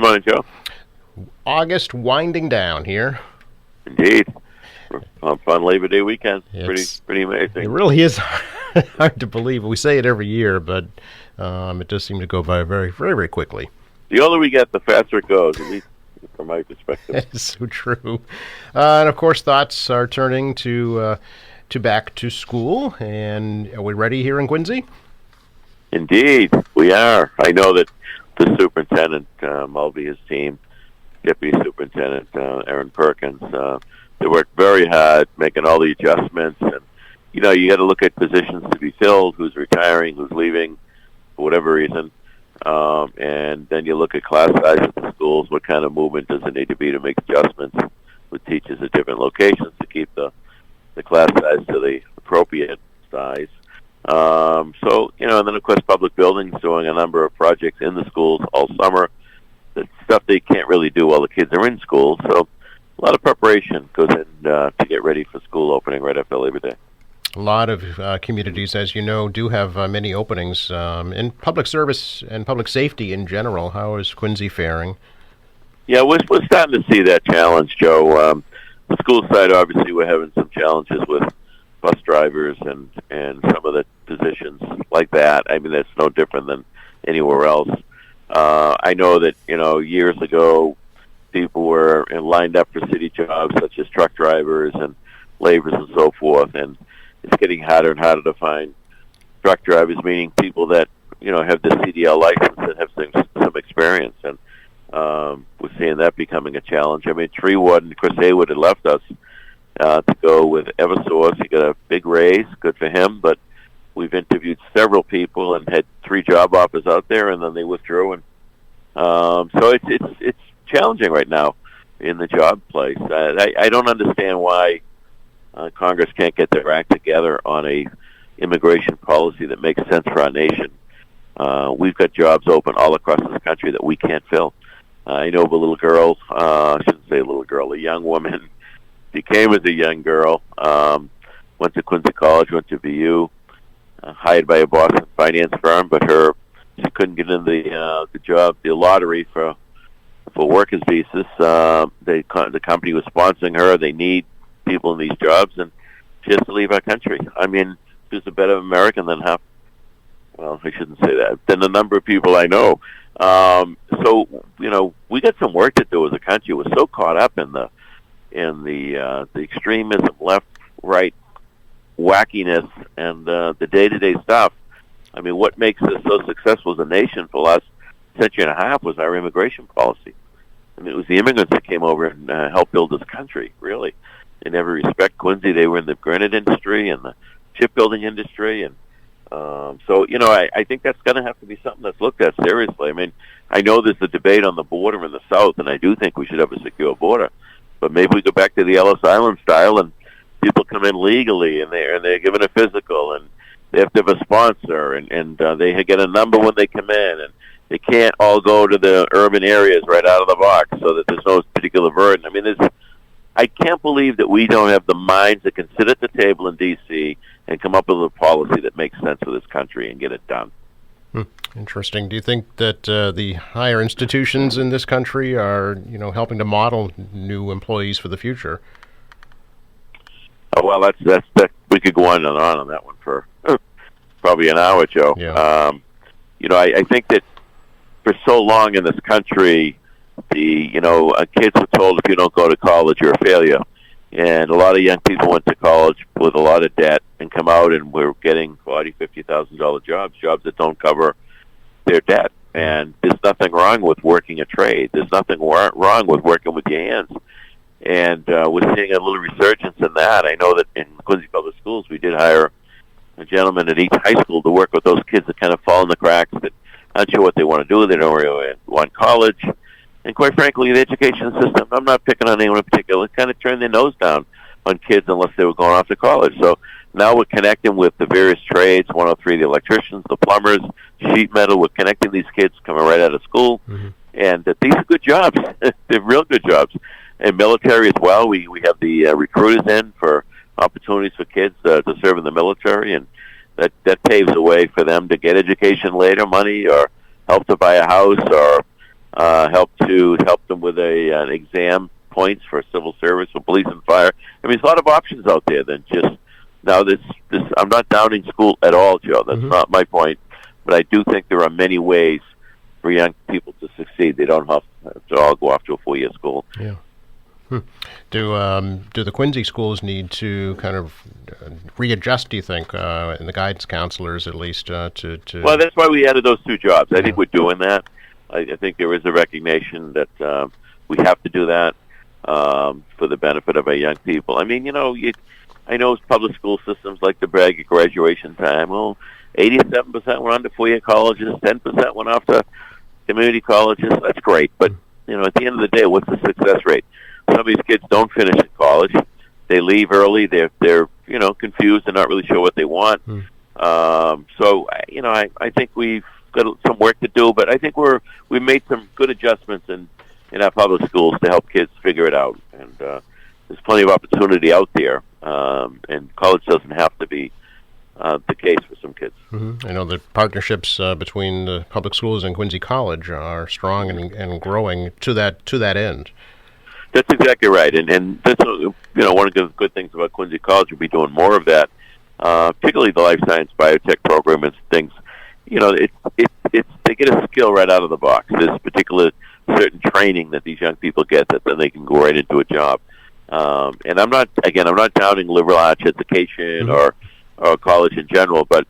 morning, Joe. August winding down here. Indeed. Fun Labor Day weekend. It's Pretty It amazing. really is hard to believe. We say it every year, but it does seem to go by very, very, very quickly. The older we get, the faster it goes, at least from my perspective. That is so true. And of course, thoughts are turning to back to school. And are we ready here in Quincy? Indeed, we are. I know that the superintendent, Mulvey, his team, Deputy Superintendent Aaron Perkins, they worked very hard making all the adjustments. And, you got to look at positions to be filled, who's retiring, who's leaving, for whatever reason. And then you look at class size at the schools, what kind of movement does it need to be to make adjustments with teachers at different locations to keep the class size to the appropriate size. And then of course public buildings doing a number of projects in the schools all summer. The stuff they can't really do while the kids are in school. So a lot of preparation goes in to get ready for school opening right after Labor Day. A lot of communities, as you know, do have many openings in public service and public safety in general. How is Quincy faring? Yeah, we're starting to see that challenge, Joe. The school side, obviously, we're having some challenges with bus drivers and some of the positions like that. I mean, that's no different than anywhere else. I know that, years ago, people were lined up for city jobs such as truck drivers and laborers and so forth, and it's getting harder and harder to find truck drivers, meaning people that, have the CDL license and have some experience. And we're seeing that becoming a challenge. I mean, tree warden Chris Haywood had left us to go with Eversource. He got a big raise, good for him, but we've interviewed several people and had 3 job offers out there, and then they withdrew. And so it's challenging right now in the job place. I don't understand why Congress can't get their act together on a immigration policy that makes sense for our nation. We've got jobs open all across this country that we can't fill. I know of a little girl, I shouldn't say a little girl, a young woman, became as a young girl, went to Quincy College, went to VU, hired by a Boston finance firm, but she couldn't get in the lottery for workers' visas. The company was sponsoring her. They need people in these jobs, and she has to leave our country. I mean, she's a better American than I shouldn't say that, than a number of people I know. So, we got some work to do as a country. We're so caught up in the extremism, left, right, wackiness, and the day-to-day stuff. I mean, what makes us so successful as a nation for the last century and a half was our immigration policy. I mean, it was the immigrants that came over and helped build this country, really. In every respect, Quincy, they were in the granite industry and the shipbuilding industry. And I think that's going to have to be something that's looked at seriously. I mean, I know there's a debate on the border in the South, and I do think we should have a secure border. But maybe we go back to the Ellis Island style, and people come in legally, and they're given a physical, and they have to have a sponsor, and they get a number when they come in, and they can't all go to the urban areas right out of the box, so that there's no particular burden. I mean, I can't believe that we don't have the minds that can sit at the table in D.C. and come up with a policy that makes sense for this country and get it done. Interesting. Do you think that the higher institutions in this country are, helping to model new employees for the future? Oh, well, that's we could go on and on that one for probably an hour, Joe. Yeah. I think that for so long in this country, kids were told if you don't go to college, you're a failure. And a lot of young people went to college with a lot of debt and come out and we're getting $40,000, $50,000 jobs that don't cover their debt. And there's nothing wrong with working a trade. There's nothing wrong with working with your hands. And we're seeing a little resurgence in that. I know that in Quincy Public Schools, we did hire a gentleman at each high school to work with those kids that kind of fall in the cracks, that aren't sure what they want to do. They don't really want college. And quite frankly, the education system, I'm not picking on anyone in particular, kind of turned their nose down on kids unless they were going off to college. So now we're connecting with the various trades, 103, the electricians, the plumbers, sheet metal. We're connecting these kids coming right out of school. Mm-hmm. And these are good jobs. They're real good jobs. And military as well. We have the recruiters in for opportunities for kids to serve in the military. And that paves the way for them to get education later, money, or help to buy a house, or help them with an exam points for civil service or police and fire. I mean, there's a lot of options out there than just now. This I'm not downing school at all, Joe. That's not my point. But I do think there are many ways for young people to succeed. They don't have to all go off to a 4-year school. Yeah. Do the Quincy schools need to kind of readjust, do you think, and the guidance counselors at least, to... Well, that's why we added those 2 jobs. I think we're doing that. I think there is a recognition that we have to do that for the benefit of our young people. I mean, I know public school systems like to brag at graduation time. Well, 87% went on to 4-year colleges, 10% went off to community colleges. That's great, but at the end of the day, what's the success rate? Some of these kids don't finish in college. They leave early. They're confused. They're not really sure what they want. So I think we've got some work to do, but I think we made some good adjustments in our public schools to help kids figure it out. And there's plenty of opportunity out there, and college doesn't have to be the case for some kids. I know the partnerships between the public schools and Quincy College are strong and growing to that end. That's exactly right, and that's one of the good things about Quincy College. We'll be doing more of that, particularly the life science biotech program and things. They get a skill right out of the box. There's particular certain training that these young people get that then they can go right into a job. And I'm not downing liberal arts education or college in general, but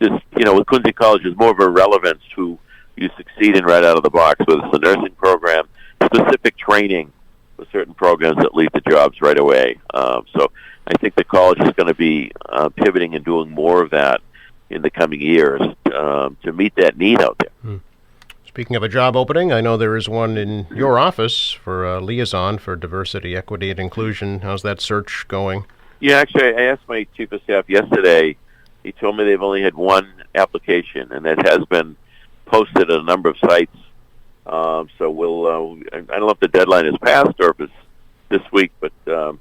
just with Quincy College, there's more of a relevance to you succeed in right out of the box. Whether it's a nursing program, specific training for certain programs that lead to jobs right away. So I think the college is going to be pivoting and doing more of that in the coming years to meet that need out there. Speaking of a job opening, I know there is one in your office for a liaison for diversity, equity, and inclusion. How's that search going? Yeah, actually, I asked my chief of staff yesterday. He told me they've only had 1 application, and that has been posted at a number of sites. So we'll, I don't know if the deadline is passed or if it's this week, but we're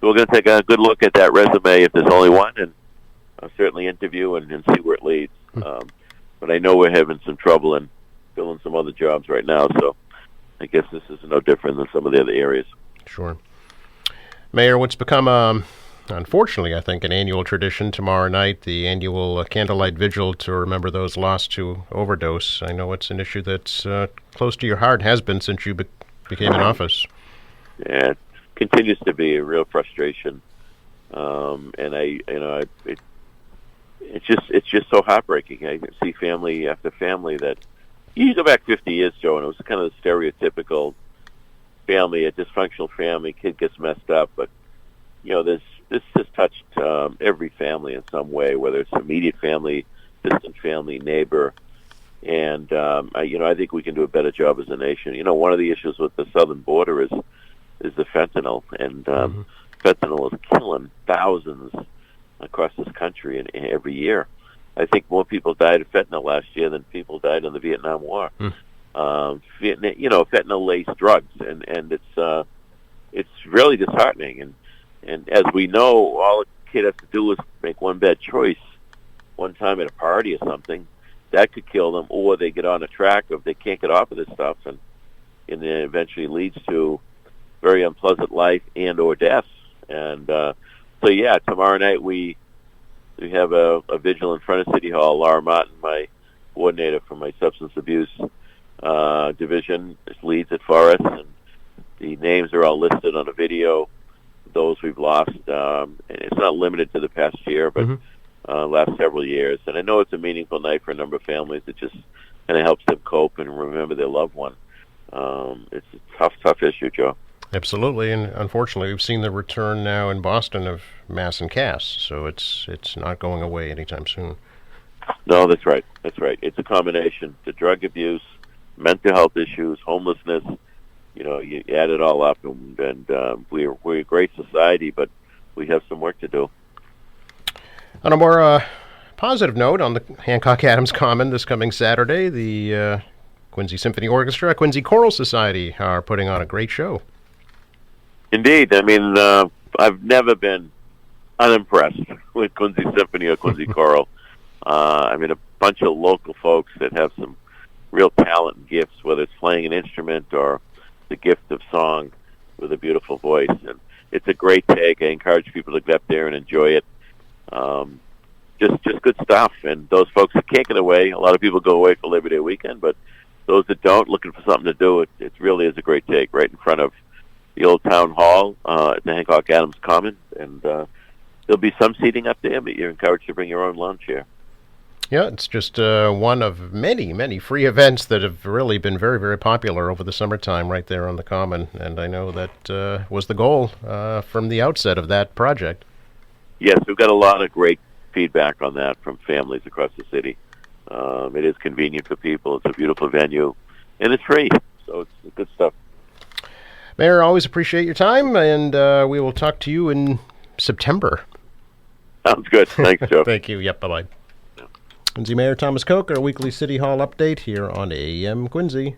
going to take a good look at that resume if there's only 1, and I'll certainly interview and see where it leads. But I know we're having some trouble in filling some other jobs right now, so I guess this is no different than some of the other areas. Sure. Mayor, what's become, unfortunately, I think, an annual tradition tomorrow night, the annual candlelight vigil to remember those lost to overdose. I know it's an issue that's close to your heart, has been since you became in office. Yeah, it continues to be a real frustration. And it's just so heartbreaking. I see family after family that you go back 50 years, Joe, and it was kind of the stereotypical family, a dysfunctional family, kid gets messed up, but this has touched every family in some way, whether it's immediate family, distant family, neighbor, and I think we can do a better job as a nation. One of the issues with the southern border is the fentanyl, and fentanyl is killing thousands across this country every year. I think more people died of fentanyl last year than people died in the Vietnam War. Fentanyl-laced drugs, and it's really disheartening. And as we know, all a kid has to do is make one bad choice one time at a party or something. That could kill them, or they get on a track if they can't get off of this stuff, and then eventually leads to very unpleasant life and or death. And tomorrow night we have a vigil in front of City Hall. Laura Martin, my coordinator for my substance abuse division, leads it for us, and the names are all listed on a video. Those we've lost, and it's not limited to the past year, but last several years. And I know it's a meaningful night for a number of families. It just kind of helps them cope and remember their loved one. It's a tough issue, Joe. Absolutely, and unfortunately, we've seen the return now in Boston of mass incasts, so it's not going away anytime soon. No, that's right. That's right. It's a combination: the drug abuse, mental health issues, homelessness. You add it all up, and we're a great society, but we have some work to do. On a more positive note, on the Hancock Adams Common this coming Saturday, the Quincy Symphony Orchestra, Quincy Choral Society are putting on a great show. Indeed. I mean, I've never been unimpressed with Quincy Symphony or Quincy Choral. A bunch of local folks that have some real talent and gifts, whether it's playing an instrument or the gift of song with a beautiful voice. And it's a great take. I encourage people to get up there and enjoy it. Just good stuff. And those folks that can't get away, a lot of people go away for Labor Day weekend, but those that don't, looking for something to do, it really is a great take right in front of the old town hall at the Hancock Adams Common. And there'll be some seating up there, but you're encouraged to bring your own lawn chair. Yeah, it's just one of many, many free events that have really been very, very popular over the summertime right there on the Common. And I know that was the goal from the outset of that project. Yes, we've got a lot of great feedback on that from families across the city. It is convenient for people. It's a beautiful venue, and it's free, so it's good stuff. Mayor, always appreciate your time, and we will talk to you in September. Sounds good. Thanks, Joe. Thank you. Yep, bye-bye. Quincy Mayor Thomas Koch, our weekly City Hall update here on AM Quincy.